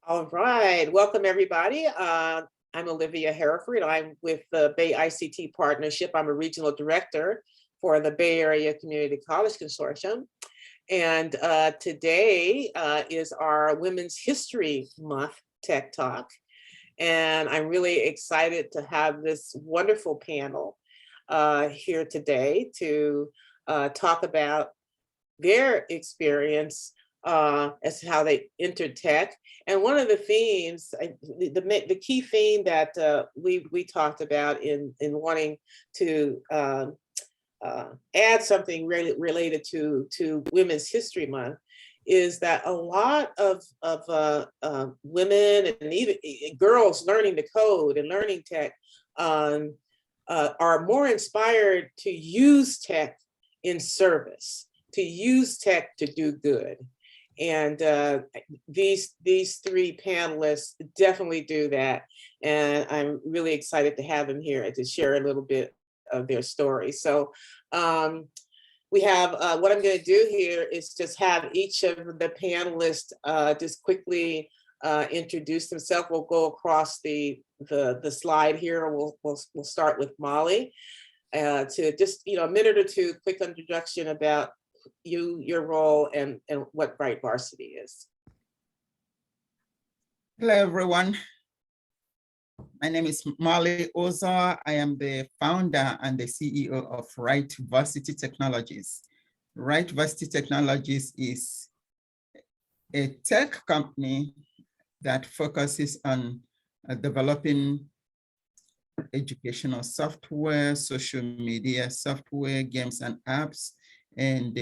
All right, welcome everybody. I'm Olivia Hereford. I'm with the BayICT Partnership. I'm a regional director for the Bay Area Community College Consortium. And today is our Women's History Month Tech Talk. And I'm really excited to have this wonderful panel here today to talk about their experience as to how they entered tech. And one of the themes, the key theme that we talked about in wanting to add something really related to Women's History Month is that a lot of women and even girls learning the code and learning tech are more inspired to use tech in service, to use tech to do good. And these three panelists definitely do that. And I'm really excited to have them here to share a little bit of their story. So we have, what I'm going to do here is just have each of the panelists just quickly introduce themselves. We'll go across the slide here. We'll start with Molly to just, a minute or two, quick introduction about you, your role, and what Rightvarsity is. Hello, everyone. My name is Molly Uzoh. I am the founder and the CEO of Rightvarsity Technologies. Rightvarsity Technologies is a tech company that focuses on developing educational software, social media software, games and apps, and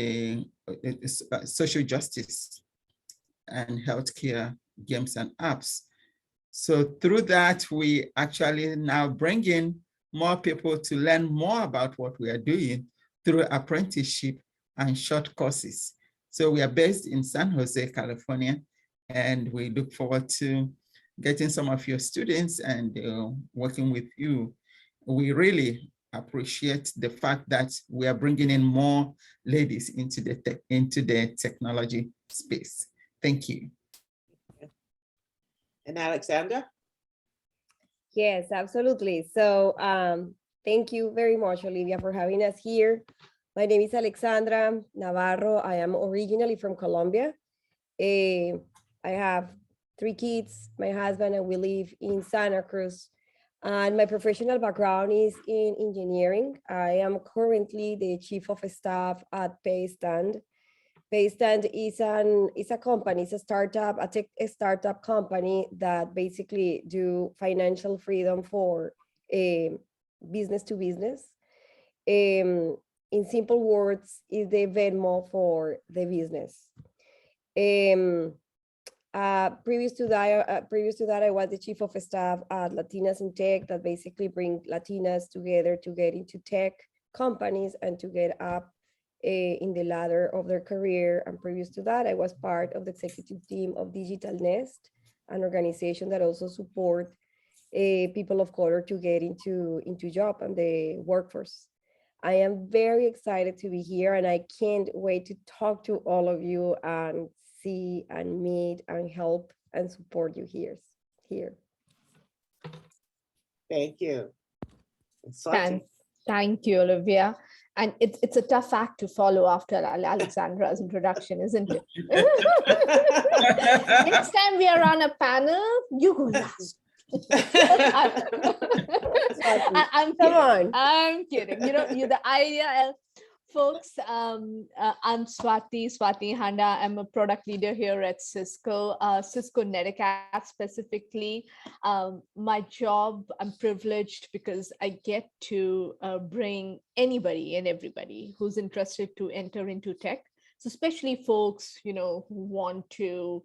social justice and healthcare games and apps. So through that, we actually now bring in more people to learn more about what we are doing through apprenticeship and short courses. So we are based in San Jose, California, and we look forward to getting some of your students and working with you. We really appreciate the fact that we are bringing in more ladies into the technology space. Thank you. And Alexandra? Yes, absolutely. So thank you very much, Olivia, for having us here. My name is Alexandra Navarro. I am originally from Colombia. I have 3 kids, my husband, and we live in Santa Cruz. And my professional background is in engineering. I am currently the chief of staff at BayICT. BayICT is a company, it's a startup, a startup company that basically do financial freedom for business to business. In simple words, is the Venmo for the business. Previous to that, I was the chief of staff at Latinas in Tech, that basically bring Latinas together to get into tech companies and to get up in the ladder of their career. And previous to that, I was part of the executive team of Digital Nest, an organization that also support people of color to get into job and the workforce. I am very excited to be here, and I can't wait to talk to all of you and see and meet and help and support you here. Thank you. Thank you, Olivia. And it's a tough act to follow after Alexandra's introduction, isn't it? Next time we are on a panel, you go last. I'm kidding. The idea, folks, I'm Swati Handa. I'm a product leader here at Cisco, Cisco Neticat specifically. My job, I'm privileged because I get to bring anybody and everybody who's interested to enter into tech. So especially folks, who want to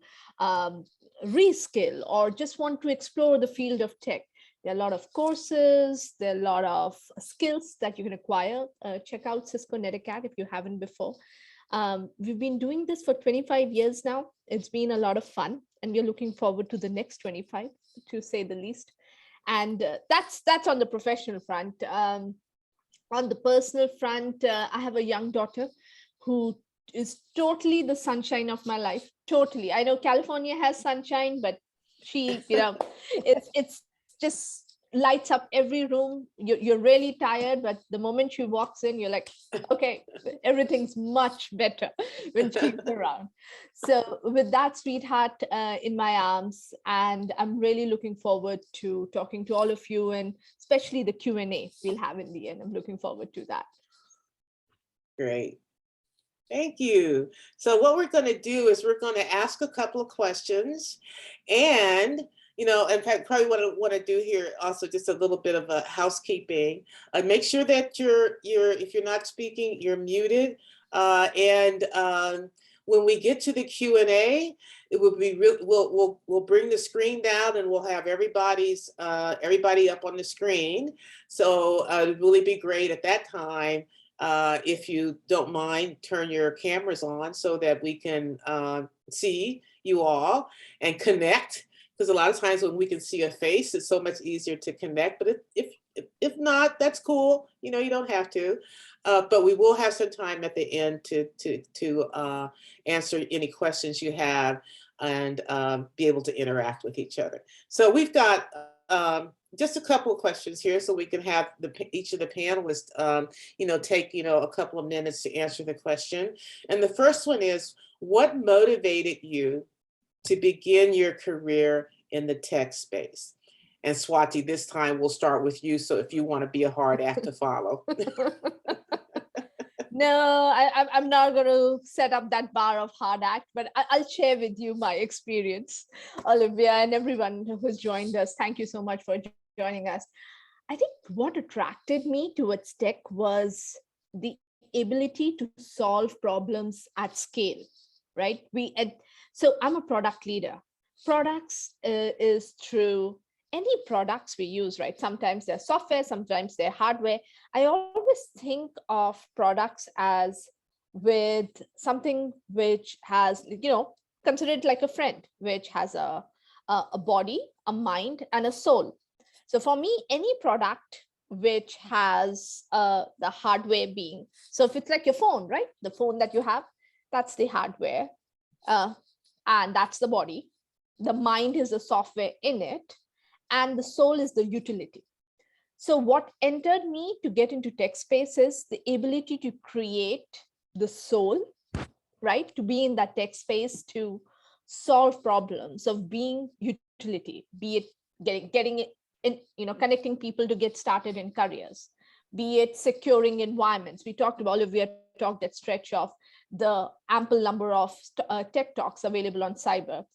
reskill or just want to explore the field of tech. There are a lot of courses, there are a lot of skills that you can acquire. Check out Cisco Neticat if you haven't before. We've been doing this for 25 years now. It's been a lot of fun, and we're looking forward to the next 25, to say the least. And that's on the professional front. On the personal front, I have a young daughter who is totally the sunshine of my life. Totally. I know California has sunshine, but She, it's just lights up every room. You're really tired, but the moment she walks in, you're like, okay, everything's much better when she's around. So with that sweetheart in my arms, and I'm really looking forward to talking to all of you, and especially the Q&A we'll have in the end. I'm looking forward to that. Great. Thank you. So what we're going to do is we're going to ask a couple of questions, and in fact, probably what I want to do here also just a little bit of a housekeeping. Make sure that if you're not speaking, you're muted. And when we get to the Q&A, it will be we'll bring the screen down and we'll have everybody up on the screen. So it'd really be great at that time. If you don't mind, turn your cameras on so that we can see you all and connect. Because a lot of times when we can see a face, it's so much easier to connect. But if not, that's cool. You don't have to. But we will have some time at the end to answer any questions you have and be able to interact with each other. So we've got just a couple of questions here, so we can have each of the panelists, take a couple of minutes to answer the question. And the first one is, what motivated you to begin your career in the tech space? And Swati, this time we'll start with you. So if you want to be a hard act to follow. No, I'm not going to set up that bar of hard act, but I'll share with you my experience, Olivia, and everyone who's joined us. Thank you so much for joining us. I think what attracted me towards tech was the ability to solve problems at scale, right? So I'm a product leader. Products is through any products we use, right? Sometimes they're software, sometimes they're hardware. I always think of products as with something which has, consider it like a friend, which has a body, a mind, and a soul. So for me, any product which has the hardware being, so if it's like your phone, right? The phone that you have, that's the hardware. And that's the body. The mind is the software in it, and the soul is the utility. So what entered me to get into tech space is the ability to create the soul, right? To be in that tech space, to solve problems of being utility, be it getting it in, connecting people to get started in careers, be it securing environments. We talked about, Olivia talked that stretch of the ample number of tech talks available on cyber.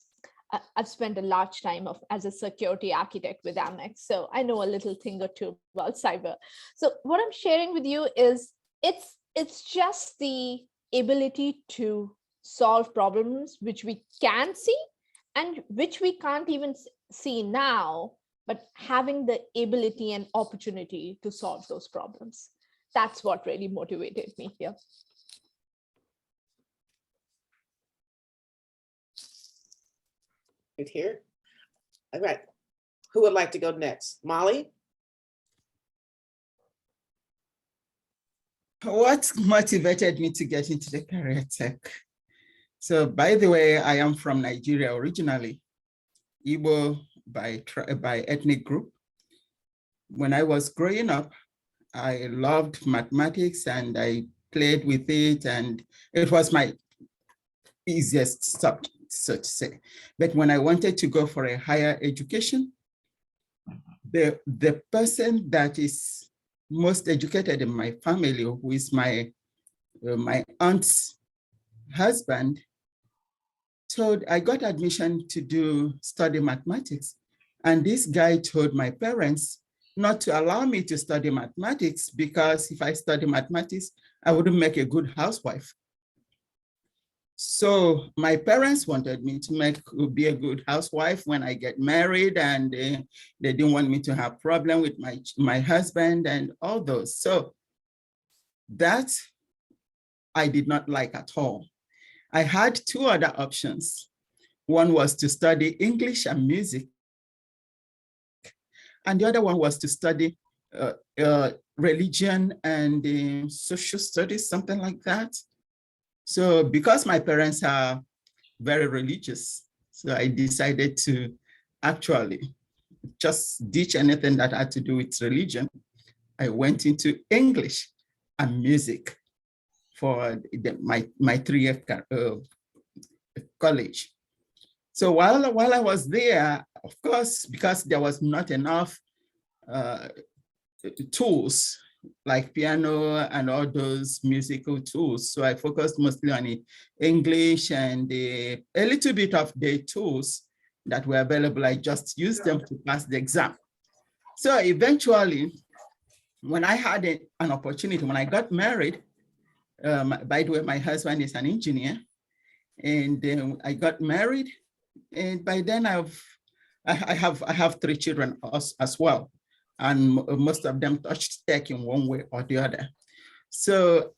I've spent a large time as a security architect with Amex, so I know a little thing or two about cyber. So what I'm sharing with you is it's just the ability to solve problems which we can see and which we can't even see now, but having the ability and opportunity to solve those problems. That's what really motivated me here. Right here. All right. Who would like to go next? Molly? What motivated me to get into the career tech? So by the way, I am from Nigeria originally, Igbo by ethnic group. When I was growing up, I loved mathematics and I played with it, and it was my easiest subject, so to say. But when I wanted to go for a higher education, the person that is most educated in my family, who is my aunt's husband, I got admission to study mathematics. And this guy told my parents not to allow me to study mathematics because if I study mathematics, I wouldn't make a good housewife. So my parents wanted me to be a good housewife when I get married, and they didn't want me to have problem with my husband and all those. So that I did not like at all. I had two other options. One was to study English and music, and the other one was to study religion and social studies, something like that. So because my parents are very religious, so I decided to actually just ditch anything that had to do with religion. I went into English and music for my 3-year college. So while I was there, of course, because there was not enough tools like piano and all those musical tools, so I focused mostly on English and a little bit of the tools that were available. I just used them to pass the exam. So eventually, when I had an opportunity, when I got married, by the way, my husband is an engineer, and I got married, and by then I have 3 children as well, and most of them touched tech in one way or the other. So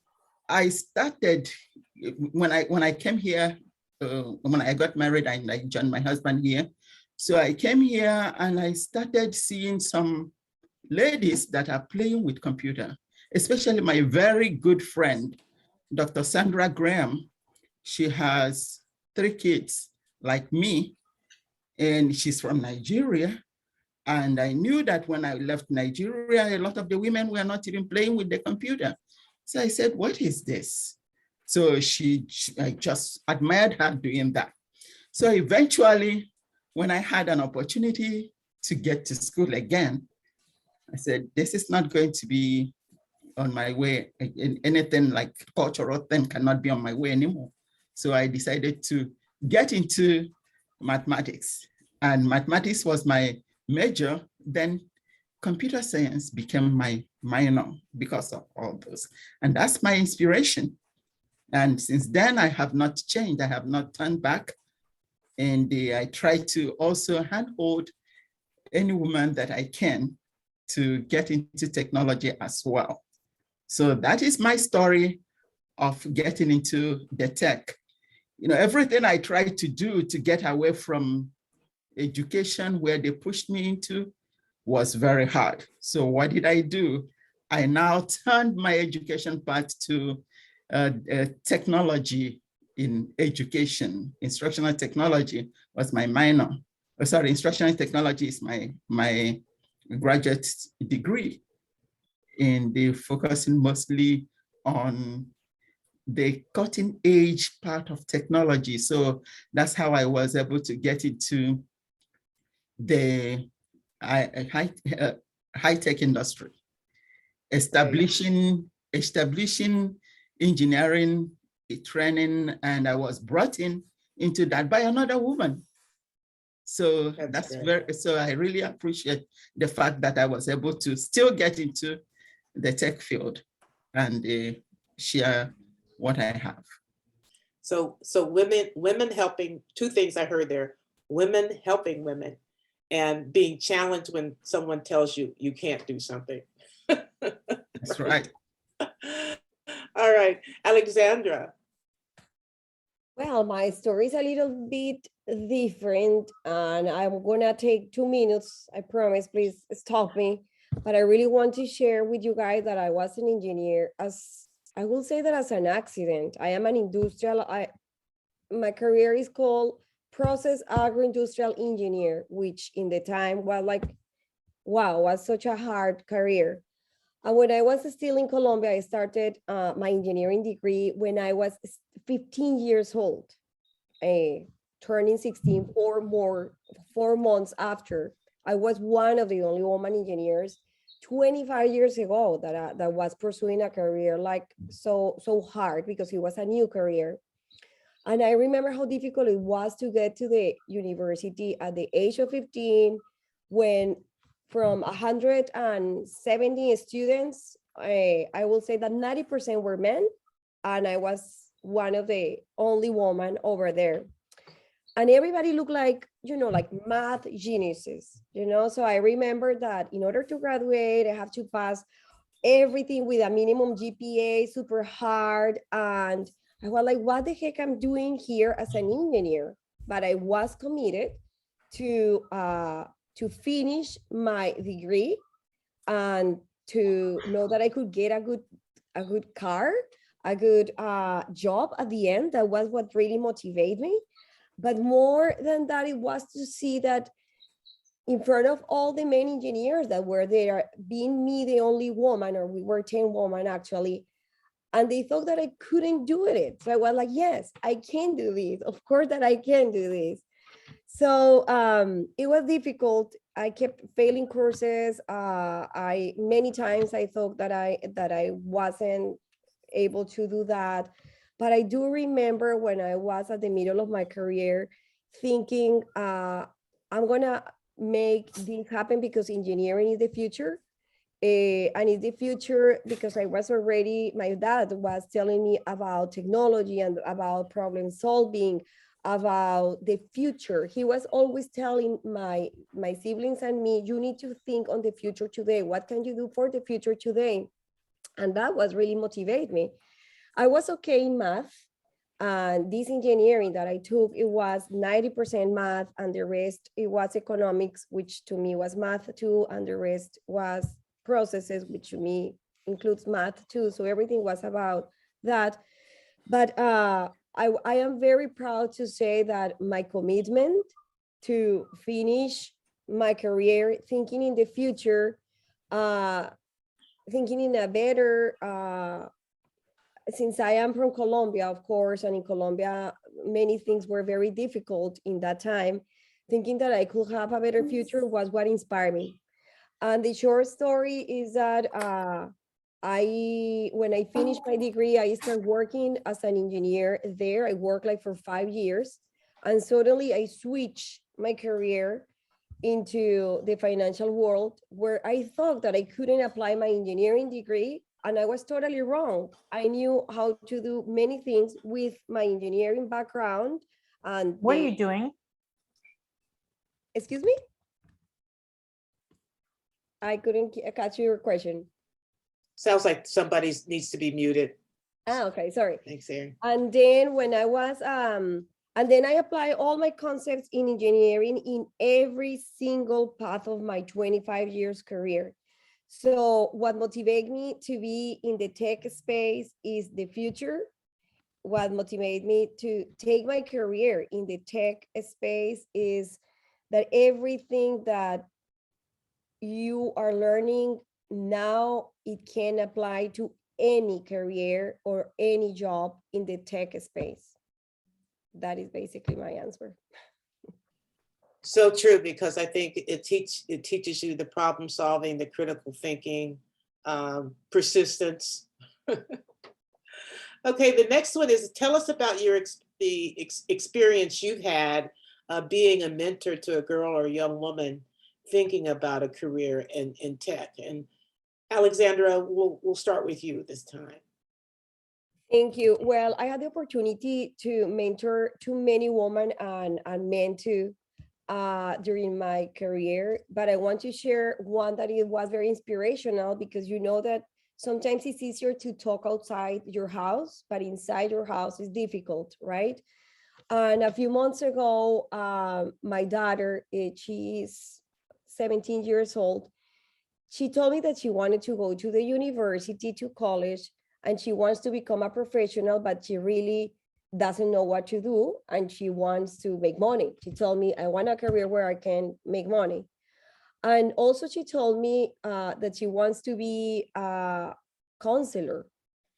I started when I came here. When I got married, I joined my husband here. So I came here and I started seeing some ladies that are playing with computer, especially my very good friend, Dr. Sandra Graham. She has 3 kids like me, and she's from Nigeria. And I knew that when I left Nigeria, a lot of the women were not even playing with the computer. So I said, what is this? So I just admired her doing that. So eventually, when I had an opportunity to get to school again, I said, this is not going to be on my way. Anything like cultural thing cannot be on my way anymore. So I decided to get into mathematics, and mathematics was my major. Then computer science became my minor because of all those. And that's my inspiration. And since then, I have not changed. I have not turned back. And I try to also handhold any woman that I can to get into technology as well. So that is my story of getting into the tech. You know, everything I tried to do to get away from education where they pushed me into was very hard. So what did I do? I now turned my education path to technology in education. Instructional technology was my minor. Oh, sorry, instructional technology is my graduate degree, and they're focusing mostly on the cutting edge part of technology. So that's how I was able to get into the high-tech industry, establishing engineering training, and I was brought into that by another woman. So so I really appreciate the fact that I was able to still get into the tech field and share what I have. So women helping, 2 things I heard there: women helping women, and being challenged when someone tells you you can't do something. That's right. All right, Alexandra. Well, my story is a little bit different, and I'm gonna take 2 minutes. I promise, please stop me. But I really want to share with you guys that I was an engineer, as I will say that as an accident. I am an industrial, my career is called process agro-industrial engineer, which in the time was like, wow, was such a hard career. And when I was still in Colombia, I started my engineering degree when I was 15 years old, turning 16, 4 months after. I was one of the only woman engineers 25 years ago that was pursuing a career like so hard, because it was a new career. And I remember how difficult it was to get to the university at the age of 15, when from 170 students, I will say that 90% were men, and I was one of the only woman over there. And everybody looked like, like math geniuses, So I remember that in order to graduate, I have to pass everything with a minimum GPA, super hard. And I was like, what the heck I'm doing here as an engineer? But I was committed to finish my degree and to know that I could get a good car, a good job at the end. That was what really motivated me. But more than that, it was to see that in front of all the men engineers that were there, being me the only woman, or we were 10 women actually, and they thought that I couldn't do it. So I was like, yes, I can do this. Of course that I can do this. So it was difficult. I kept failing courses. Many times I thought that I wasn't able to do that. But I do remember when I was at the middle of my career thinking, I'm gonna make this happen because engineering is the future. And in the future, because I was already, my dad was telling me about technology and about problem solving, about the future. He was always telling my siblings and me, you need to think on the future today. What can you do for the future today? And that was really motivate me. I was okay in math. And this engineering that I took, it was 90% math, and the rest, it was economics, which to me was math too, and the rest was processes, which to me includes math too. So everything was about that. But I am very proud to say that my commitment to finish my career, thinking in the future, thinking in a better, since I am from Colombia, of course, and in Colombia, many things were very difficult in that time. Thinking that I could have a better future was what inspired me. And the short story is that when I finished my degree, I started working as an engineer there. I worked like for 5 years, and suddenly I switched my career into the financial world, where I thought that I couldn't apply my engineering degree, and I was totally wrong. I knew how to do many things with my engineering background. And What are you doing? Excuse me? I couldn't catch your question. Sounds like somebody needs to be muted. Okay, sorry. Thanks, Erin. And then when I was, and then I apply all my concepts in engineering in every single path of my 25 years career. So what motivated me to be in the tech space is the future. What motivated me to take my career in the tech space is that everything that you are learning now, it can apply to any career or any job in the tech space. That is basically my answer. So true, because I think it teaches you the problem solving, the critical thinking, persistence. Okay, the next one is, tell us about your experience you've had being a mentor to a girl or a young woman thinking about a career in tech. And Alexandra, we'll start with you this time. Thank you. Well, I had the opportunity to mentor too many women and men too during my career, but I want to share one that it was very inspirational, because you know that sometimes it's easier to talk outside your house, but inside your house is difficult, right? And a few months ago, my daughter, she's 17 years old. She told me that she wanted to go to the university, to college, and she wants to become a professional, but she really doesn't know what to do, and she wants to make money. She told me, I want a career where I can make money. And also she told me that she wants to be a counselor,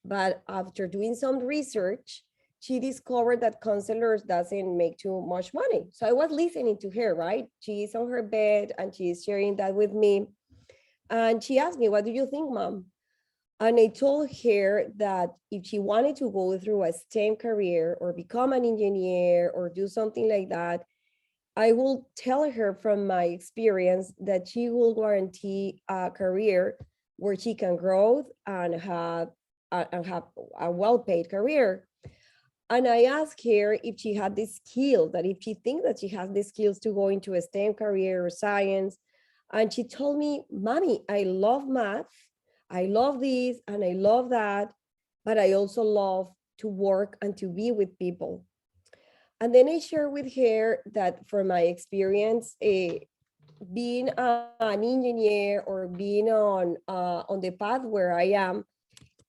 but after doing some research, she discovered that counselors doesn't make too much money. So I was listening to her, right? She's on her bed and she's sharing that with me. And she asked me, what do you think, Mom? And I told her that if she wanted to go through a STEM career or become an engineer or do something like that, I will tell her from my experience that she will guarantee a career where she can grow and have a well-paid career. And I asked her if she had the skill, that if she thinks that she has the skills to go into a STEM career or science. And she told me, Mommy, I love math. I love this and I love that, but I also love to work and to be with people. And then I share with her that from my experience, being an engineer or being on the path where I am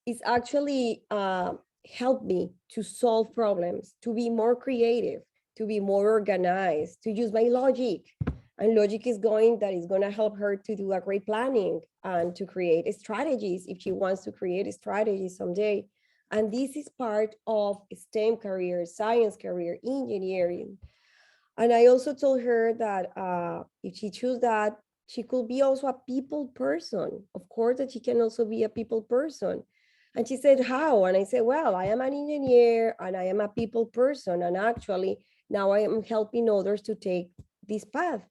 is actually helped me to solve problems, to be more creative, to be more organized, to use my logic. And logic is going to help her to do a great planning and to create strategies if she wants to create a strategy someday. And this is part of STEM career, science career, engineering. And I also told her that if she chooses that, she could be also a people person. Of course, that she can also be a people person. And she said, how? And I said, well, I am an engineer and I am a people person. And actually, now I am helping others to take this path.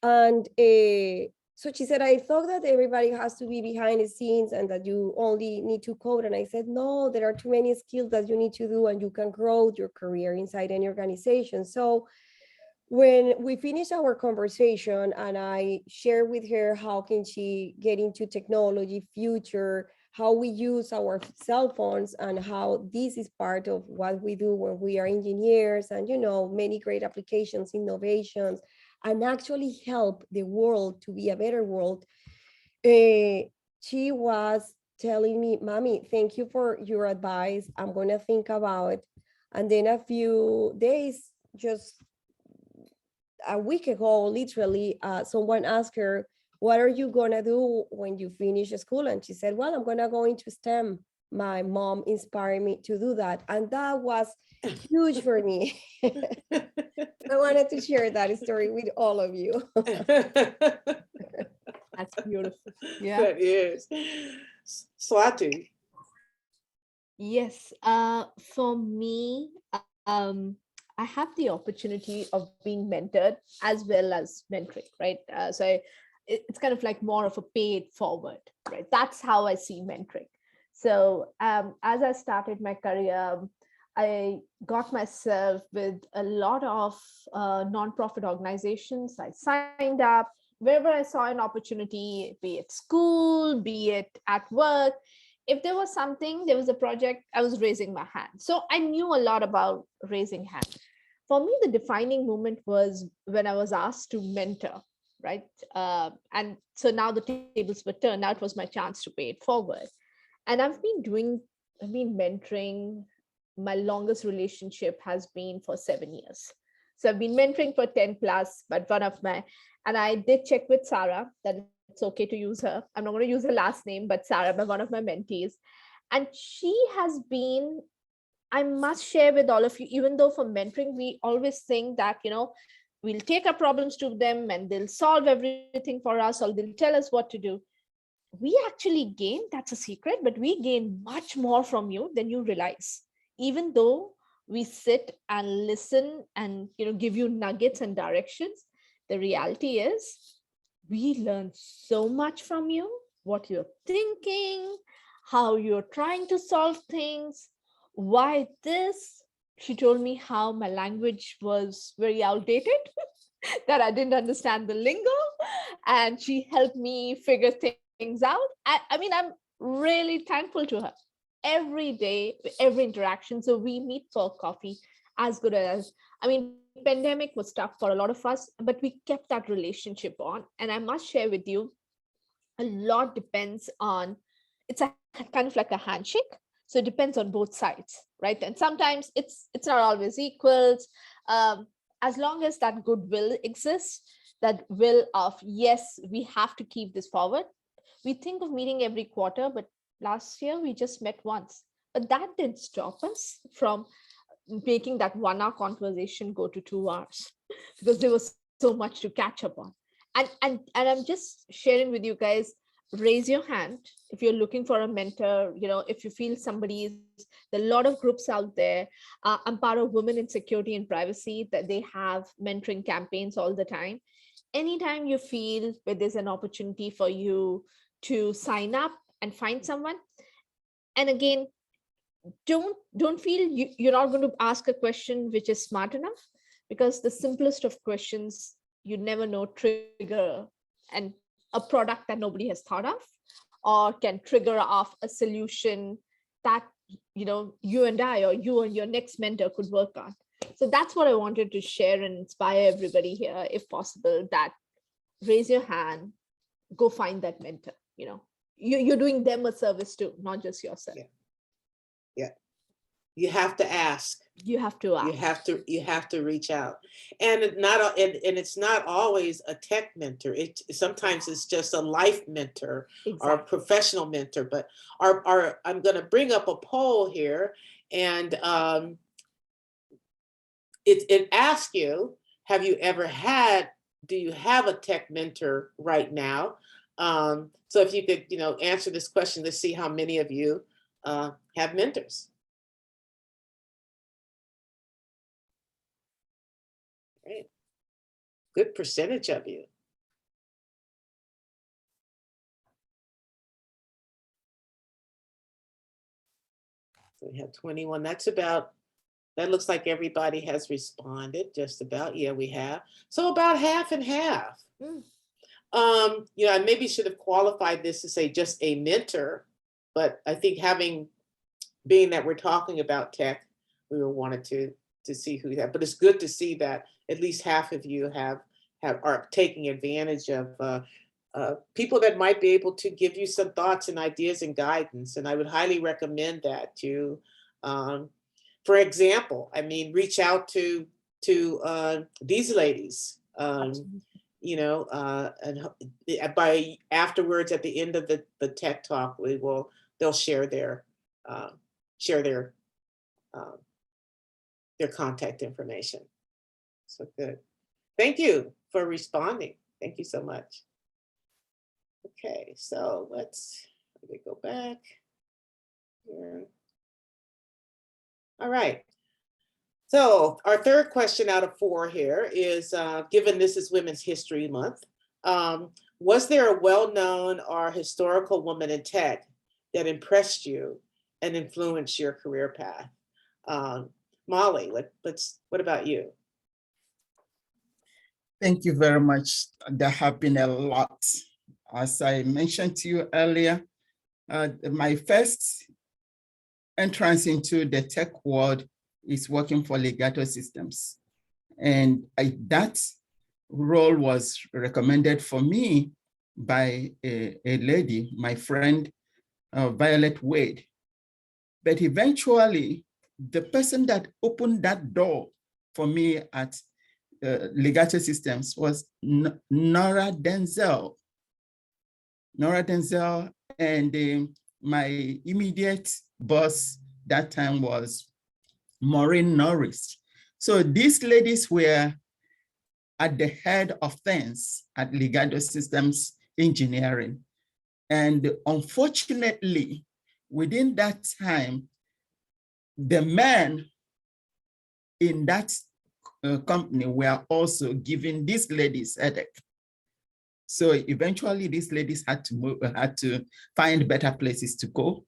And so she said, I thought that everybody has to be behind the scenes and that you only need to code. And I said, no, there are too many skills that you need to do and you can grow your career inside any organization. So when we finished our conversation and I shared with her how can she get into technology, future, how we use our cell phones and how this is part of what we do when we are engineers and, many great applications, innovations, and actually help the world to be a better world. She was telling me, Mommy, thank you for your advice. I'm going to think about it. And then a few days, just a week ago, literally, someone asked her, what are you going to do when you finish school? And she said, well, I'm going to go into STEM. My mom inspired me to do that. And that was huge for me. I wanted to share that story with all of you. That's beautiful. Yeah. That is. Swati. Yes. For me, I have the opportunity of being mentored as well as mentoring, right? It's kind of like more of a paid forward, right? That's how I see mentoring. So as I started my career, I got myself with a lot of nonprofit organizations. I signed up wherever I saw an opportunity, be it school, be it at work. If there was something, there was a project, I was raising my hand. So I knew a lot about raising hands. For me, the defining moment was when I was asked to mentor, right? And so now the tables were turned. Now it was my chance to pay it forward. And I've been mentoring. My longest relationship has been for 7 years. So I've been mentoring for 10 plus, but and I did check with Sarah that it's okay to use her. I'm not going to use her last name, but Sarah, one of my mentees. And she has been, I must share with all of you, even though for mentoring, we always think that, we'll take our problems to them and they'll solve everything for us or they'll tell us what to do. We actually gain, that's a secret, but we gain much more from you than you realize. Even though we sit and listen and, give you nuggets and directions, the reality is we learn so much from you, what you're thinking, how you're trying to solve things, why this. She told me how my language was very outdated, that I didn't understand the lingo, and she helped me figure things out. I mean, I'm really thankful to her. Every day, every interaction. So we meet for coffee as good as, pandemic was tough for a lot of us, but we kept that relationship on. And I must share with you, a lot depends on, it's a kind of like a handshake. So it depends on both sides, right? And sometimes it's not always equals. As long as that goodwill exists, that will of, yes, we have to keep this forward. We think of meeting every quarter, but last year we just met once. But that didn't stop us from making that 1 hour conversation go to 2 hours because there was so much to catch up on. And I'm just sharing with you guys, raise your hand if you're looking for a mentor. If you feel somebody is, there are a lot of groups out there. I'm part of Women in Security and Privacy, that they have mentoring campaigns all the time. Anytime you feel where there's an opportunity for you to sign up and find someone. And again, don't feel you're not going to ask a question which is smart enough, because the simplest of questions, you never know, trigger and a product that nobody has thought of, or can trigger off a solution that you and I, or you and your next mentor could work on. So that's what I wanted to share and inspire everybody here, if possible, that raise your hand, go find that mentor. You're doing them a service too, not just yourself. You have to ask. You have to ask. You have to reach out, and it's not always a tech mentor. Sometimes it's just a life mentor or a professional mentor. But I'm going to bring up a poll here, and it asks you, have you ever had? Do you have a tech mentor right now? So if you could, answer this question, let's see how many of you have mentors. Great. Good percentage of you. So we have 21. That looks like everybody has responded, just about. Yeah, we have. So about half and half. I maybe should have qualified this to say just a mentor, but I think being that we're talking about tech, we wanted to see who that, but it's good to see that at least half of you are taking advantage of people that might be able to give you some thoughts and ideas and guidance. And I would highly recommend that for example, reach out to these ladies, and by afterwards, at the end of the tech talk, they'll share their contact information. So good. Thank you for responding. Thank you so much. Okay, so let me go back here. All right. So our third question out of 4 here is, given this is Women's History Month, was there a well-known or historical woman in tech that impressed you and influenced your career path? Molly, what about you? Thank you very much. There have been a lot. As I mentioned to you earlier, my first entrance into the tech world is working for Legato Systems. And that role was recommended for me by a lady, my friend, Violet Wade. But eventually, the person that opened that door for me at Legato Systems was Nora Denzel. Nora Denzel, and my immediate boss that time was Maureen Norris. So these ladies were at the head of things at Legato Systems Engineering. And unfortunately, within that time, the men in that company were also giving these ladies headache. So eventually these ladies had to find better places to go.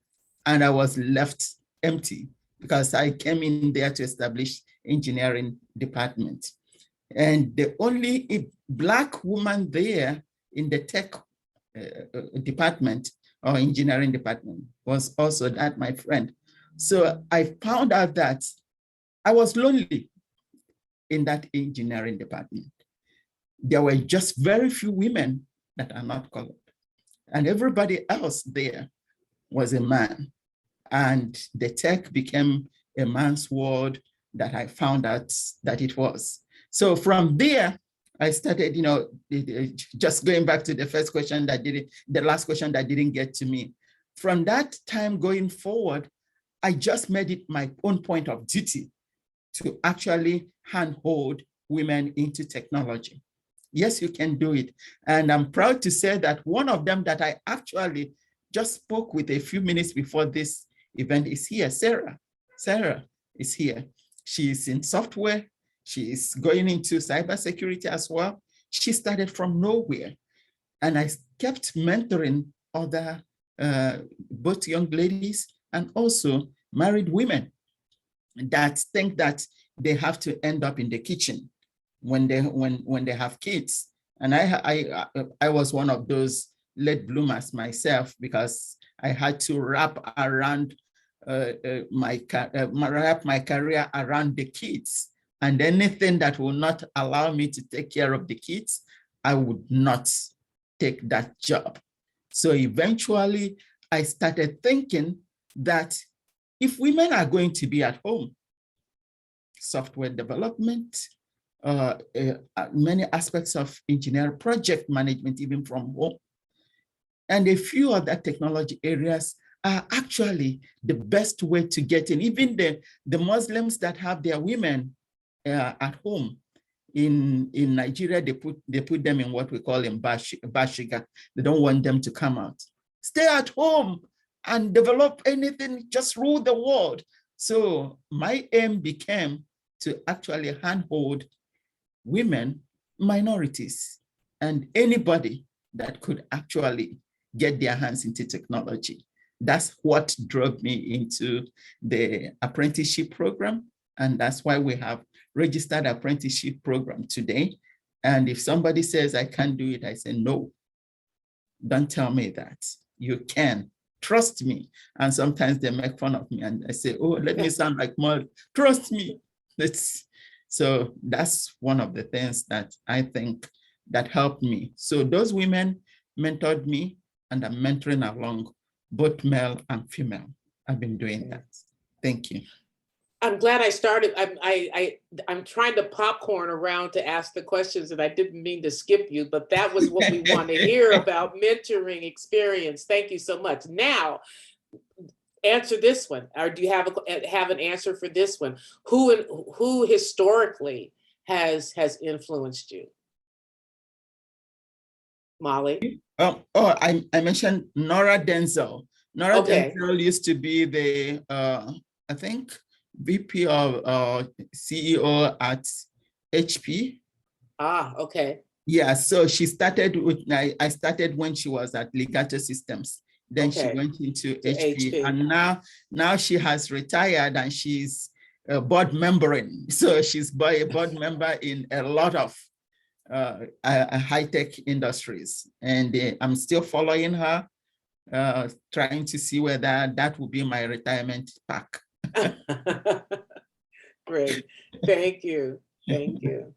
And I was left empty because I came in there to establish engineering department. And the only Black woman there in the tech department or engineering department was also that my friend. So I found out that I was lonely in that engineering department. There were just very few women that are not colored. And everybody else there was a man. And the tech became a man's world that I found out that it was. So from there, I started, just going back to the first question the last question that didn't get to me. From that time going forward, I just made it my own point of duty to actually handhold women into technology. Yes, you can do it. And I'm proud to say that one of them that I actually just spoke with a few minutes before this event is here, Sarah. Sarah is here. She is in software. She is going into cybersecurity as well. She started from nowhere. And I kept mentoring other, both young ladies and also married women that think that they have to end up in the kitchen when they have kids. And I was one of those late bloomers myself, because I had to wrap around my career around the kids, and anything that will not allow me to take care of the kids, I would not take that job. So eventually I started thinking that if women are going to be at home, software development, many aspects of engineering, project management, even from home, and a few other technology areas are actually the best way to get in. Even the Muslims that have their women at home in Nigeria, they put them in what we call in Bashiga. They don't want them to come out. Stay at home and develop anything, just rule the world. So my aim became to actually handhold women, minorities, and anybody that could actually get their hands into technology. That's what drove me into the apprenticeship program. And that's why we have registered apprenticeship program today. And if somebody says, I can't do it, I say, no, don't tell me that. You can. Trust me. And sometimes they make fun of me and I say, oh, let me sound like Molly. Trust me. So that's one of the things that I think that helped me. So those women mentored me, and I'm mentoring along both male and female. I've been doing that. Thank you. I'm glad I started. I'm trying to popcorn around to ask the questions, and I didn't mean to skip you, but that was what we want to hear about mentoring experience. Thank you so much. Now, answer this one, or do you have an answer for this one? Who historically has influenced you? Molly? I mentioned Nora Denzel. Nora Denzel used to be the, I think, VP of CEO at HP. Ah, okay. Yeah, so she started with, I started when she was at Legato Systems. Then she went into HP. And now she has retired and she's a board membering. So she's a board member in a lot of high-tech industries. And I'm still following her, trying to see whether that will be my retirement pack. Great, thank you, thank you.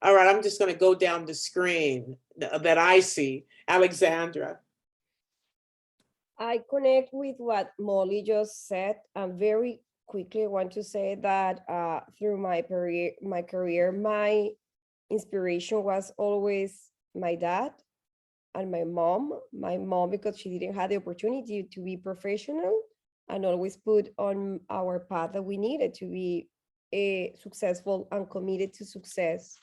All right, I'm just going to go down the screen that I see. Alexandra. I connect with what Molly just said. Very quickly, I want to say that through my career, my inspiration was always my dad and my mom. My mom, because she didn't have the opportunity to be professional, and always put on our path that we needed to be successful and committed to success.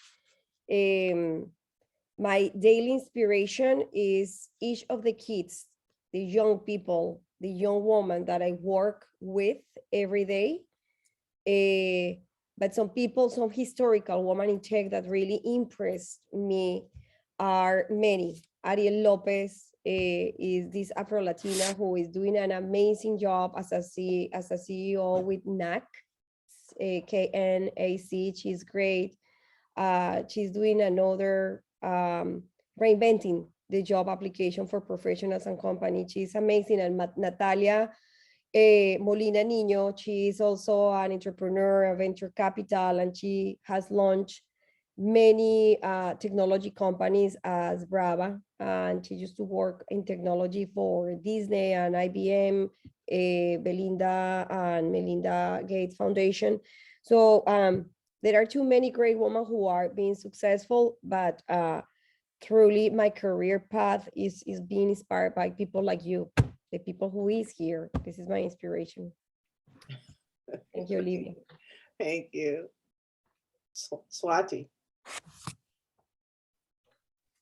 My daily inspiration is each of the kids, the young people, the young woman that I work with every day. But some people, some historical women in tech that really impressed me are many. Ariel Lopez is this Afro-Latina who is doing an amazing job as a CEO with NAC, KNAC. She's great. She's doing another reinventing the job application for professionals and companies. She's amazing. And Natalia Molina Niño, she is also an entrepreneur, a venture capital, and she has launched many technology companies as Brava, and she used to work in technology for Disney and IBM, Belinda and Melinda Gates Foundation. So there are too many great women who are being successful, but truly my career path is being inspired by people like you, the people who is here. This is my inspiration. Thank you, Olivia. Thank you. Swati.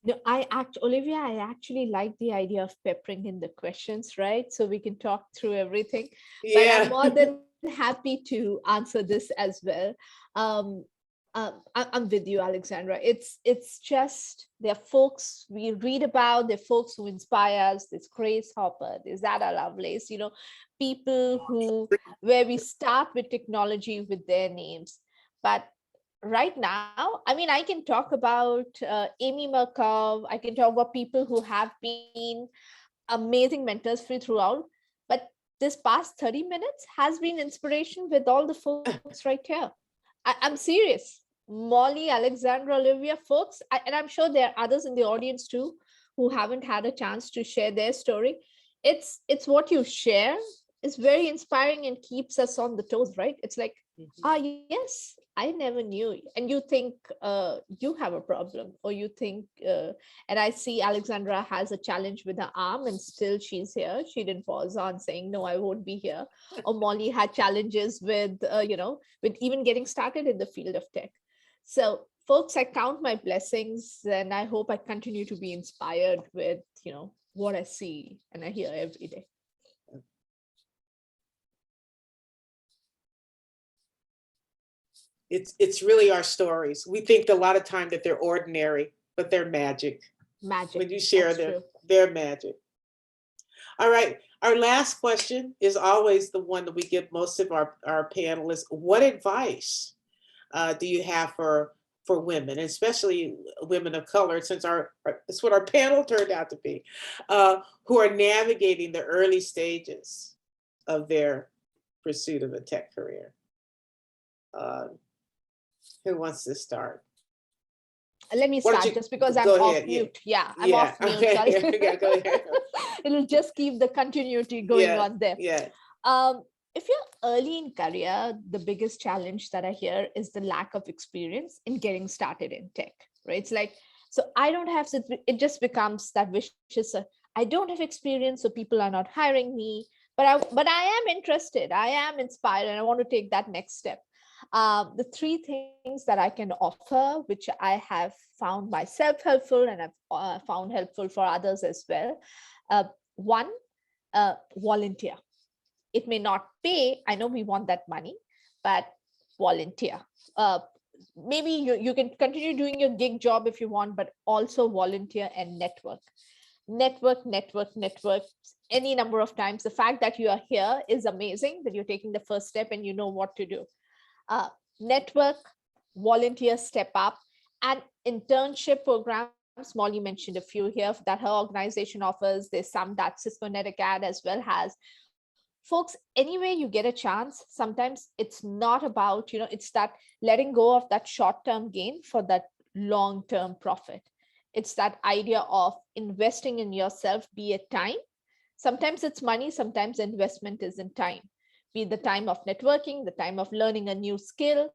No, Olivia, I actually like the idea of peppering in the questions, right? So we can talk through everything. Yeah. But I'm more than happy to answer this as well. I'm with you, Alexandra. It's just, there are folks we read about, there are folks who inspire us. There's Grace Hopper, there's Ada Lovelace, people where we start with technology with their names. But right now, I can talk about Amy Markov. I can talk about people who have been amazing mentors throughout. But this past 30 minutes has been inspiration with all the folks right here. I'm serious. Molly, Alexandra, Olivia, folks, and I'm sure there are others in the audience too who haven't had a chance to share their story. It's what you share is very inspiring and keeps us on the toes, right? It's like, yes, I never knew. And you think you have a problem, or you think, and I see Alexandra has a challenge with her arm and still she's here. She didn't pause on saying, no, I won't be here. Or Molly had challenges with, with even getting started in the field of tech. So folks, I count my blessings, and I hope I continue to be inspired with, what I see and I hear every day. It's really our stories. We think a lot of time that they're ordinary, but they're magic. Magic. When you share That's them, true. they're magic. All right, our last question is always the one that we give most of our panelists. What advice do you have for women, especially women of color, since it's what our panel turned out to be, who are navigating the early stages of their pursuit of a tech career? Who wants to start? Let me start just because I'm go off ahead, mute. Yeah, I'm Yeah, off mute. okay, Sorry. yeah, go ahead. It'll just keep the continuity going on there. Yeah. If you're early in career, the biggest challenge that I hear is the lack of experience in getting started in tech, right? It's like, so I don't have, it just becomes that vicious, I don't have experience, so people are not hiring me, but I am interested, I am inspired, and I want to take that next step. The three things that I can offer, which I have found myself helpful and I've found helpful for others as well. One, volunteer. It may not pay. I know we want that money, but volunteer. Maybe you can continue doing your gig job if you want, but also volunteer and network. Network any number of times. The fact that you are here is amazing, that you're taking the first step and you know what to do. Network, volunteer, step up, and internship programs. Molly mentioned a few here that her organization offers. There's some that Cisco NetAcad as well has. Folks, anyway you get a chance, sometimes it's not about, it's that letting go of that short-term gain for that long-term profit. It's that idea of investing in yourself, be it time. Sometimes it's money, sometimes investment is in time. Be it the time of networking, the time of learning a new skill,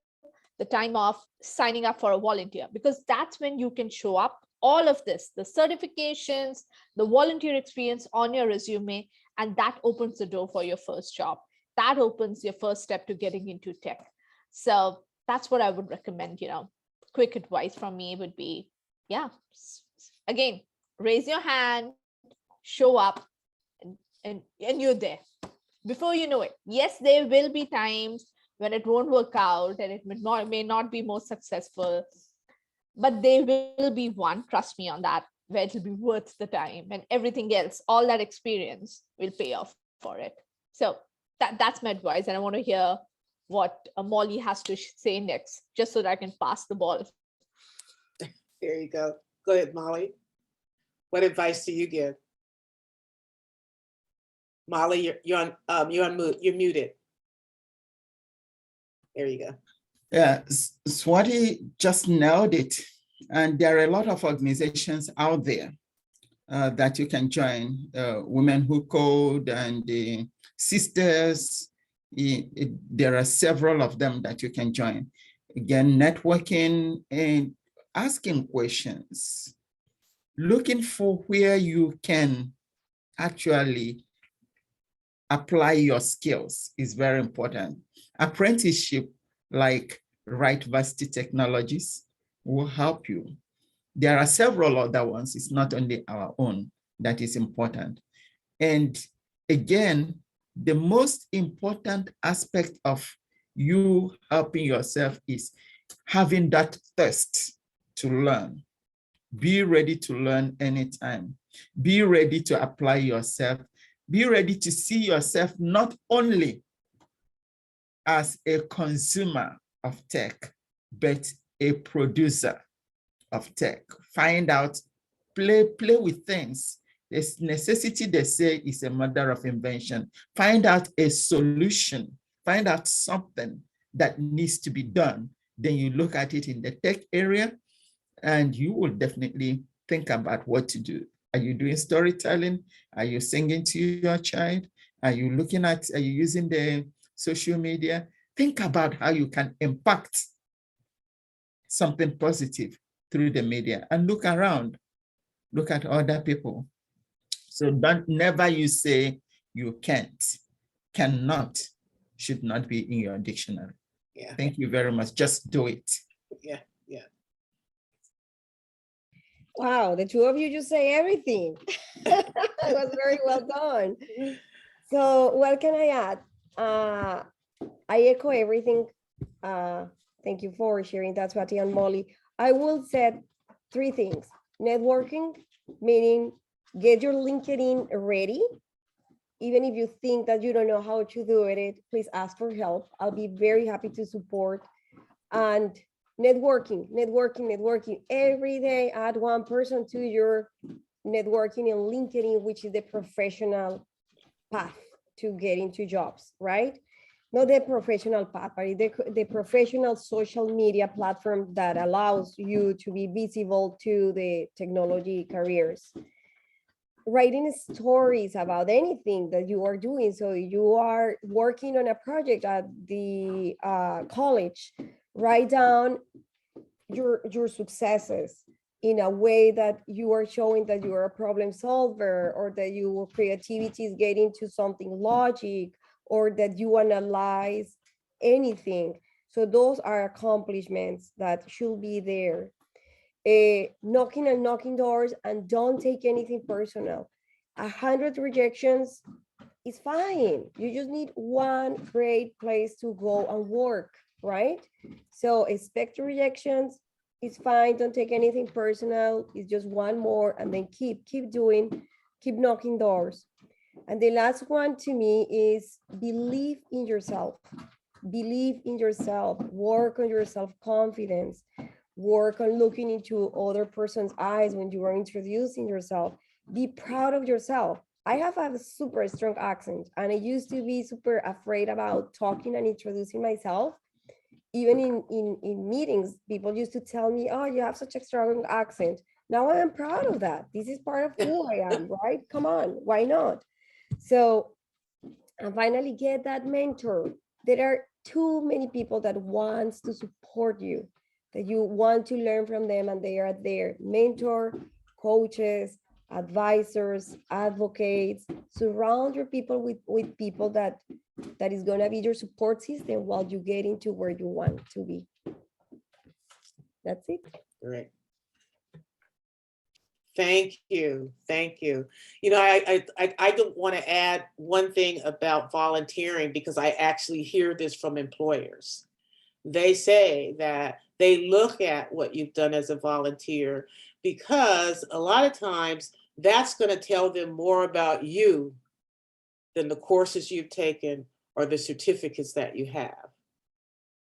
the time of signing up for a volunteer, because that's when you can show up all of this, the certifications, the volunteer experience on your resume, and that opens the door for your first job. That opens your first step to getting into tech. So that's what I would recommend. Quick advice from me would be, again, raise your hand, show up, and you're there. Before you know it, yes, there will be times when it won't work out and it may not be most successful, but there will be one, trust me on that, where it'll be worth the time, and everything else, all that experience will pay off for it. So that's my advice, and I want to hear what Molly has to say next, just so that I can pass the ball. There you go. Go ahead, Molly. What advice do you give? Molly, you're muted. There you go. Yeah, Swati just nailed it. And there are a lot of organizations out there that you can join. Women Who Code and the Sisters. There are several of them that you can join. Again, networking and asking questions. Looking for where you can actually apply your skills is very important. Apprenticeship like Rightvarsity Technologies will help you. There are several other ones. It's not only our own that is important. And again, the most important aspect of you helping yourself is having that thirst to learn. Be ready to learn anytime. Be ready to apply yourself. Be ready to see yourself not only as a consumer of tech, but a producer of tech. Find out, play with things. This necessity, they say, is a mother of invention. Find out a solution. Find out something that needs to be done. Then you look at it in the tech area, and you will definitely think about what to do. Are you doing storytelling? Are you singing to your child? Are you using the social media? Think about how you can impact something positive through the media and look around, look at other people. So never you say you can't, cannot, should not be in your dictionary. Yeah. Thank you very much. Just do it. Yeah. Yeah. Wow, the two of you just say everything. It was very well done. So what can I add? I echo everything. Thank you for sharing that, Swati and Molly. I will say 3 things. Networking, meaning get your LinkedIn ready. Even if you think that you don't know how to do it, please ask for help. I'll be very happy to support. And networking every day. Add one person to your networking in LinkedIn, which is the professional path to get into jobs, right? Not the professional path, but the professional social media platform that allows you to be visible to the technology careers. Writing stories about anything that you are doing. So you are working on a project at the college, write down your successes in a way that you are showing that you are a problem solver, or that your creativity is getting to something logic, or that you analyze anything. So those are accomplishments that should be there. Knocking doors, and don't take anything personal. 100 rejections is fine. You just need one great place to go and work, right? So expect rejections. It's fine. Don't take anything personal. It's just one more, and then keep doing, keep knocking doors. And the last one to me is believe in yourself. Believe in yourself. Work on your self-confidence. Work on looking into other person's eyes when you are introducing yourself. Be proud of yourself. I have a super strong accent, and I used to be super afraid about talking and introducing myself. Even in meetings, people used to tell me, oh, you have such a strong accent. Now I am proud of that. This is part of who I am, right? Come on, why not? So, and finally, get that mentor. There are too many people that wants to support you, that you want to learn from them, and they are there. Mentor, coaches, advisors, advocates. Surround your people with people that is going to be your support system while you get into where you want to be. That's it. Great. Thank you. Thank you. You know, I don't want to add one thing about volunteering, because I actually hear this from employers. They say that they look at what you've done as a volunteer, because a lot of times that's going to tell them more about you than the courses you've taken or the certificates that you have.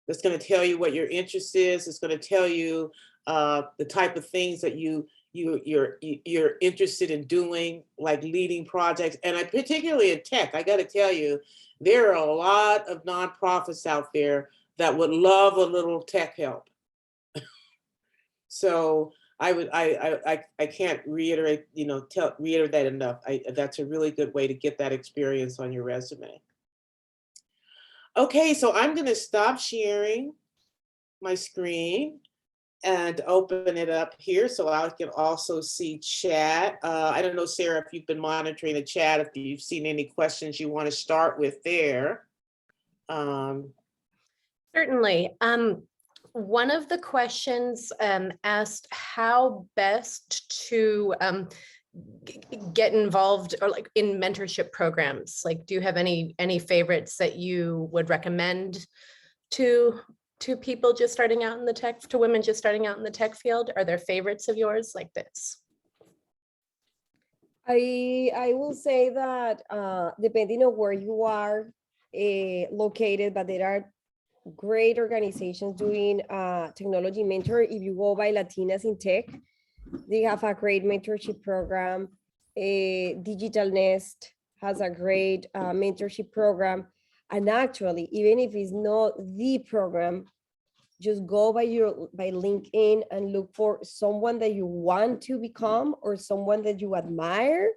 It's going to tell you what your interest is. It's going to tell you the type of things that you're interested in doing, like leading projects. And particularly in tech, I got to tell you, there are a lot of nonprofits out there that would love a little tech help. So I can't reiterate, reiterate that enough. That's a really good way to get that experience on your resume. Okay, so I'm going to stop sharing my screen and open it up here so I can also see chat. I don't know, Sarah, if you've been monitoring the chat, if you've seen any questions you want to start with there. Certainly. One of the questions asked how best to get involved or like in mentorship programs. Like, do you have any favorites that you would recommend to people just starting out in the tech, to women just starting out in the tech field? Are there favorites of yours like this? I will say that depending on where you are located, but there are great organizations doing technology mentor. If you go by Latinas in Tech, they have a great mentorship program. Digital Nest has a great mentorship program. And actually, even if it's not the program, just go by LinkedIn and look for someone that you want to become or someone that you admire,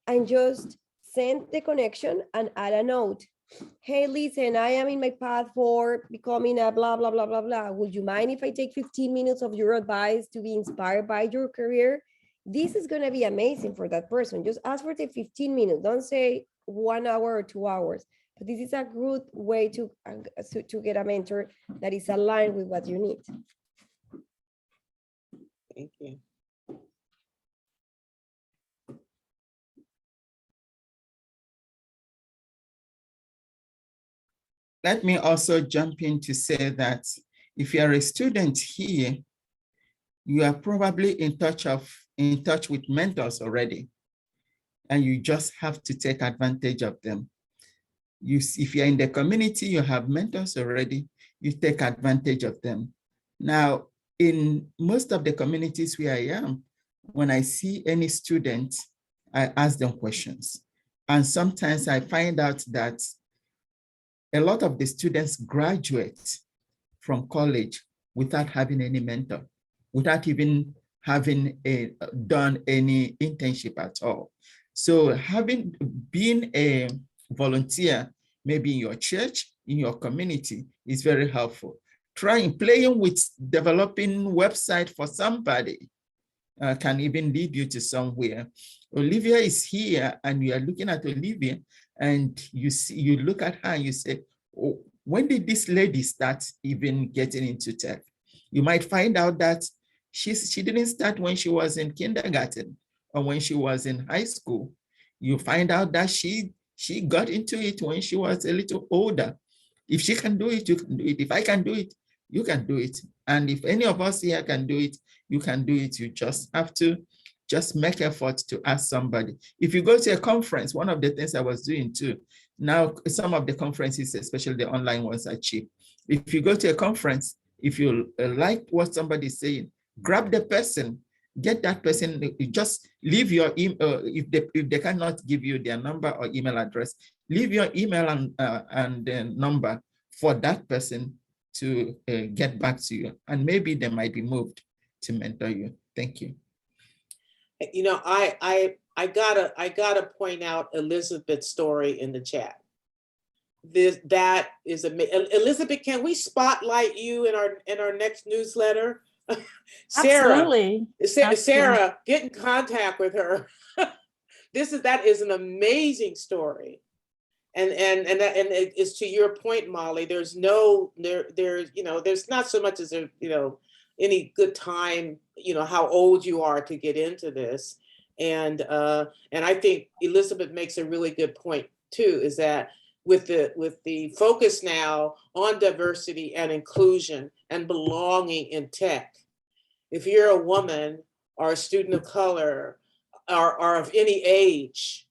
and just send the connection and add a note. Hey, listen, I am in my path for becoming a blah, blah, blah, blah, blah. Would you mind if I take 15 minutes of your advice to be inspired by your career? This is going to be amazing for that person. Just ask for the 15 minutes. Don't say 1 hour or 2 hours. But this is a good way to get a mentor that is aligned with what you need. Thank you. Let me also jump in to say that if you are a student here, you are probably in touch with mentors already, and you just have to take advantage of them. If you're in the community, you have mentors already, you take advantage of them. Now, in most of the communities where I am, when I see any student, I ask them questions. And sometimes I find out that a lot of the students graduate from college without having any mentor, without even having done any internship at all. So being a volunteer, maybe in your church, in your community, is very helpful. Playing with developing website for somebody can even lead you to somewhere. Olivia is here, and you are looking at Olivia, and you look at her and you say, oh, when did this lady start even getting into tech? You might find out that she didn't start when she was in kindergarten or when she was in high school. You find out that she got into it when she was a little older. If she can do it, you can do it. If I can do it, you can do it. And if any of us here can do it, you can do it. You just have to make effort to ask somebody. If you go to a conference, one of the things I was doing too, now some of the conferences, especially the online ones, are cheap. If you go to a conference, if you like what somebody's saying, grab the person, get that person, just leave your email. If they cannot give you their number or email address, leave your email and number for that person to get back to you. And maybe they might be moved to mentor you. Thank you. You know, I gotta point out Elizabeth's story in the chat. That is amazing. Elizabeth, can we spotlight you in our next newsletter? Sarah, Absolutely. Sarah, get in contact with her. That is an amazing story. And it's to your point, Molly, there's not so much as any good time, how old you are to get into this. And I think Elizabeth makes a really good point too, is that with the focus now on diversity and inclusion and belonging in tech, if you're a woman or a student of color or of any age,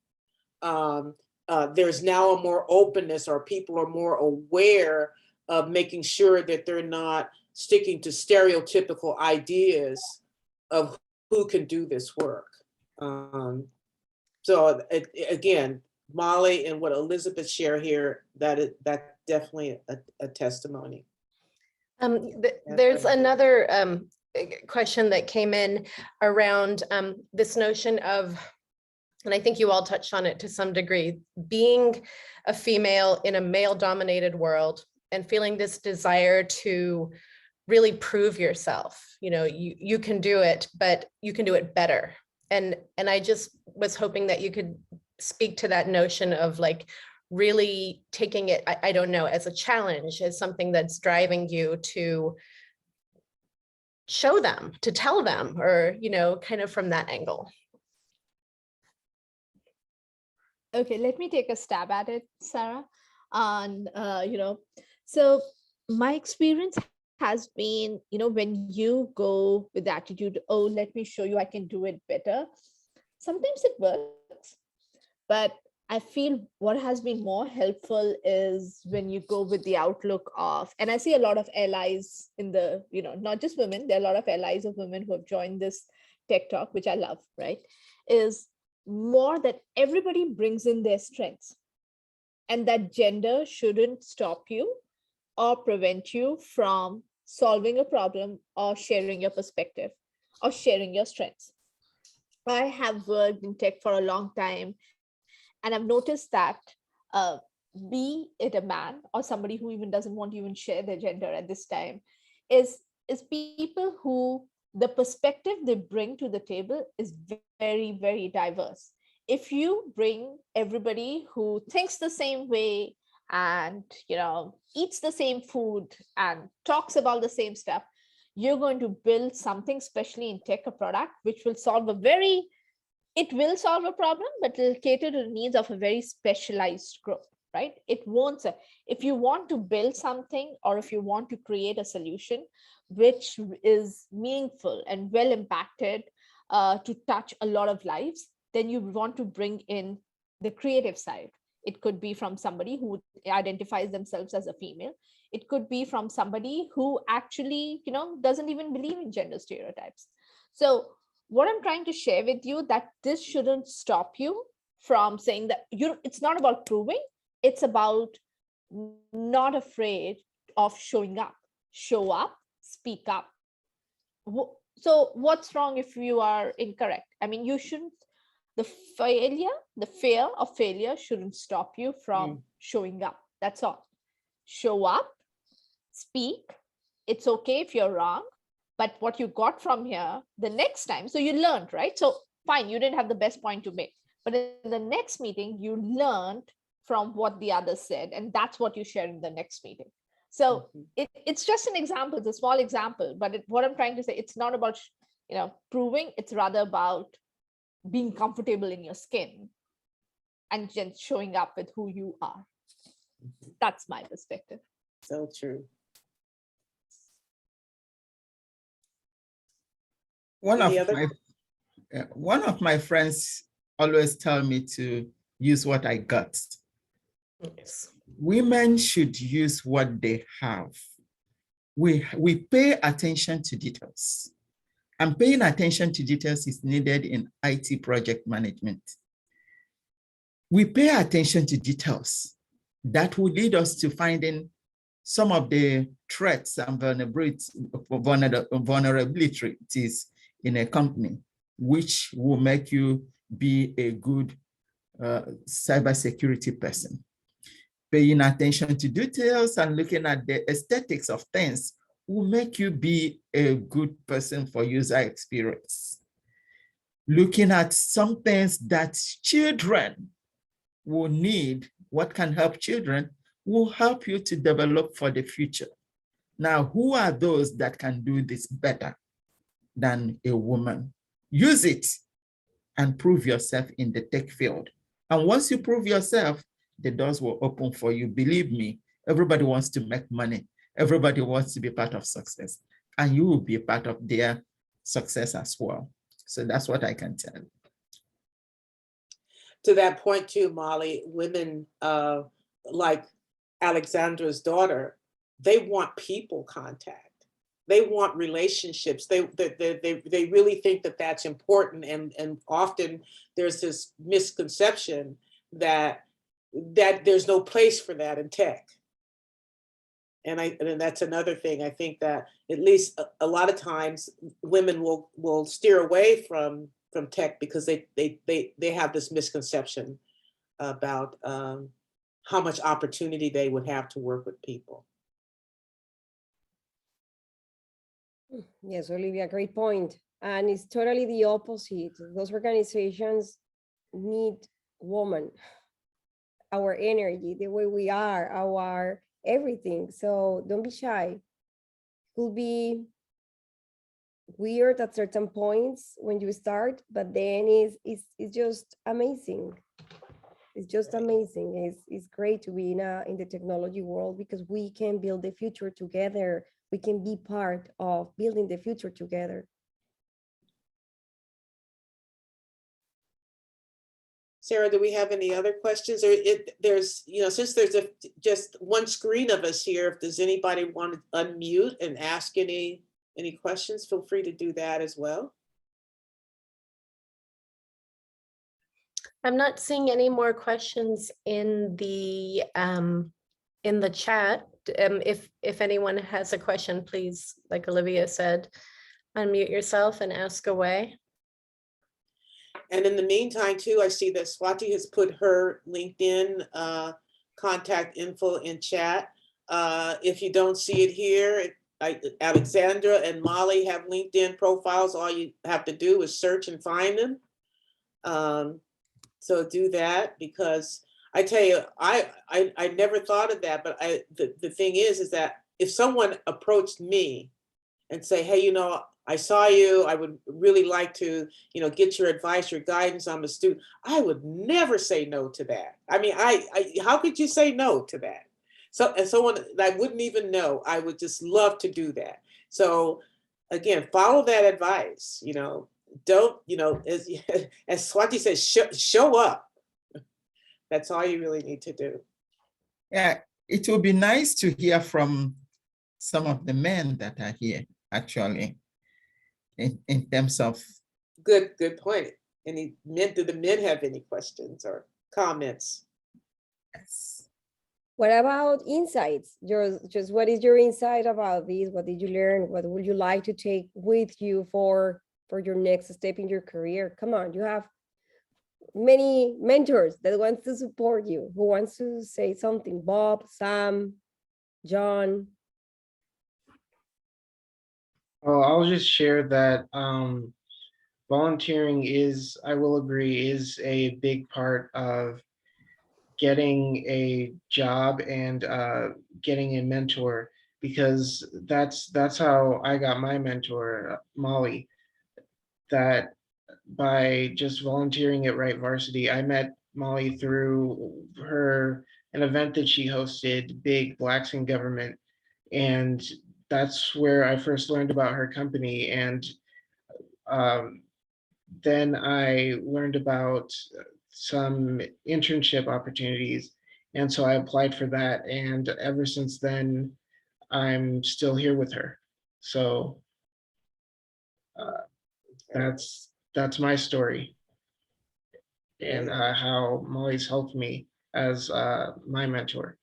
there's now a more openness, or people are more aware of making sure that they're not sticking to stereotypical ideas of who can do this work. So again, Molly and what Elizabeth shared here, that's definitely a testimony. There's another question that came in around this notion of, and I think you all touched on it to some degree, being a female in a male-dominated world and feeling this desire to really prove yourself. You can do it, but you can do it better. And I just was hoping that you could speak to that notion of like really taking it, I don't know, as a challenge, as something that's driving you to show them, to tell them, or, kind of from that angle. Okay, let me take a stab at it, Sarah. And, so my experience has been, when you go with the attitude, oh, let me show you I can do it better, sometimes it works. But I feel what has been more helpful is when you go with the outlook of, and I see a lot of allies in the, not just women, there are a lot of allies of women who have joined this Tech Talk, which I love, right? Is more that everybody brings in their strengths, and that gender shouldn't stop you or prevent you from solving a problem or sharing your perspective or sharing your strengths. I have worked in tech for a long time, And I've noticed that be it a man or somebody who even doesn't want to even share their gender at this time, is people who the perspective they bring to the table is very, very diverse. If you bring everybody who thinks the same way and eats the same food and talks about the same stuff, you're going to build something, especially in tech, a product which will solve it will solve a problem, but it'll cater to the needs of a very specialized group, right? It won't, if you want to build something or if you want to create a solution which is meaningful and well impacted to touch a lot of lives, then you want to bring in the creative side. It could be from somebody who identifies themselves as a female. It could be from somebody who actually, doesn't even believe in gender stereotypes. So what I'm trying to share with you, that this shouldn't stop you from saying that it's not about proving, it's about not afraid of showing up. Show up, speak up. So what's wrong if you are incorrect? I mean, you shouldn't, the fear of failure shouldn't stop you from showing up. That's all. Show up, speak. It's okay if you're wrong, but what you got from here the next time, so you learned, right? So fine, you didn't have the best point to make, but in the next meeting, you learned from what the others said, and that's what you share in the next meeting. So it's just an example, it's a small example, but what I'm trying to say, it's not about proving, it's rather about being comfortable in your skin and just showing up with who you are. That's my perspective. So true. One of my friends always tell me to use what I got. Yes. Women should use what they have. We pay attention to details. And paying attention to details is needed in IT project management. We pay attention to details. That will lead us to finding some of the threats and vulnerabilities in a company, which will make you be a good cybersecurity person. Paying attention to details and looking at the aesthetics of things will make you be a good person for user experience. Looking at some things that children will need, what can help children, will help you to develop for the future. Now, who are those that can do this better than a woman? Use it and prove yourself in the tech field. And once you prove yourself, the doors will open for you. Believe me, everybody wants to make money. Everybody wants to be part of success, and you will be a part of their success as well. So that's what I can tell you. To that point too, Molly, women like Alexandra's daughter, they want people contact. They want relationships. They really think that that's important. And often there's this misconception that there's no place for that in tech. And that's another thing. I think that at least a lot of times women will steer away from tech because they have this misconception about how much opportunity they would have to work with people. Yes, Olivia, great point. And it's totally the opposite. Those organizations need women, our energy, the way we are, our everything. So don't be shy. It will be weird at certain points when you start, but then it's just amazing. It's just amazing. It's great to be in the technology world because we can build the future together. We can be part of building the future together. Sarah, do we have any other questions? Or there's, since there's just one screen of us here, if does anybody want to unmute and ask any questions, feel free to do that as well. I'm not seeing any more questions in the chat. If anyone has a question, please, like Olivia said, unmute yourself and ask away. And in the meantime, too, I see that Swati has put her LinkedIn contact info in chat. If you don't see it here, Alexandra and Molly have LinkedIn profiles. All you have to do is search and find them. So do that, because I tell you, I never thought of that, but the thing is that if someone approached me and say, hey, you know, I saw you, I would really like to, you know, get your advice, your guidance. I'm a student. I would never say no to that. I mean, how could you say no to that? So, and someone that I wouldn't even know, I would just love to do that. So again, follow that advice, you know, don't, you know, as Swati says, show up. That's all you really need to do. Yeah, it would be nice to hear from some of the men that are here, actually, in terms of. Good point. Do the men have any questions or comments? Yes. What about insights? Just what is your insight about this? What did you learn? What would you like to take with you for your next step in your career? Come on, you have many mentors that wants to support you. Who wants to say something? Bob, Sam, John? Oh, I'll just share that volunteering is, I will agree, is a big part of getting a job and getting a mentor, because that's how I got my mentor, Molly. That by just volunteering at Rightvarsity, I met Molly through an event that she hosted, Big Blacks in Government, and that's where I first learned about her company. And then I learned about some internship opportunities. And so I applied for that. And ever since then, I'm still here with her. So that's my story, and how Molly's helped me as my mentor.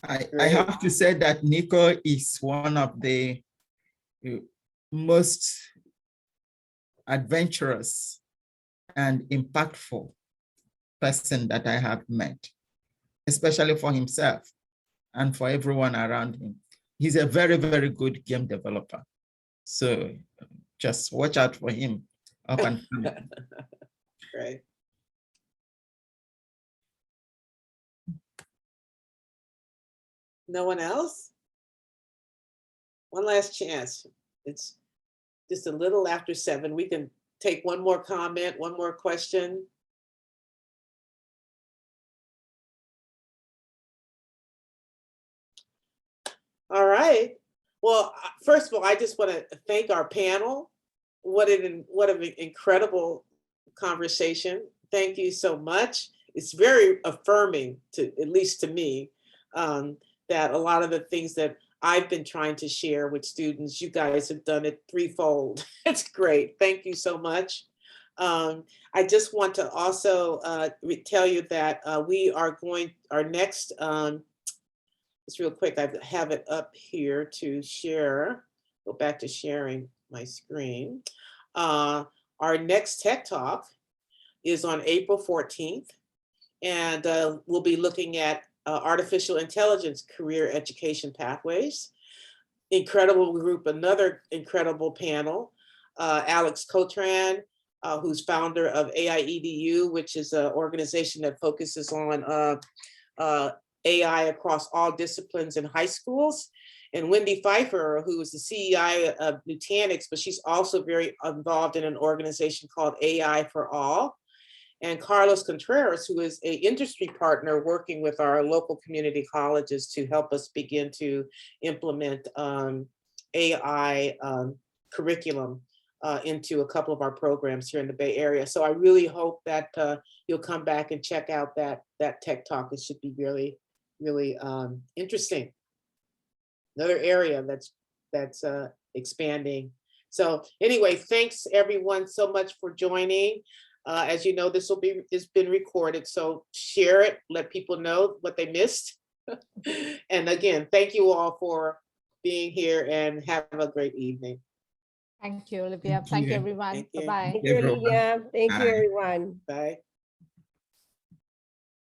I have to say that Nico is one of the most adventurous and impactful person that I have met, especially for himself and for everyone around him. He's a very, very good game developer. So just watch out for him up and coming. Right. No one else? One last chance. It's just a little after 7. We can take one more comment, one more question. All right. Well, first of all, I just want to thank our panel. What an incredible conversation. Thank you so much. It's very affirming, to at least to me, that a lot of the things that I've been trying to share with students, you guys have done it threefold. It's great. Thank you so much. I just want to also tell you that our next, just real quick, I have it up here to share. Go back to sharing my screen. Our next Tech Talk is on April 14th, and we'll be looking at artificial intelligence career education pathways. Incredible group, another incredible panel. Alex Cotran, who's founder of AIEDU, which is an organization that focuses on AI across all disciplines in high schools. And Wendy Pfeiffer, who is the CEI of Nutanix, but she's also very involved in an organization called AI for All. And Carlos Contreras, who is an industry partner working with our local community colleges to help us begin to implement AI curriculum into a couple of our programs here in the Bay Area. So I really hope that you'll come back and check out that Tech Talk. It should be really, really interesting. Another area that's expanding. So anyway, thanks everyone so much for joining. As you know, it's been recorded, so share it, let people know what they missed. And again, thank you all for being here and have a great evening. Thank you, Olivia. Thank Thank you, you. everyone. Thank you. Bye-bye. Thank you, everyone. Olivia. Thank you, Bye. everyone. Bye.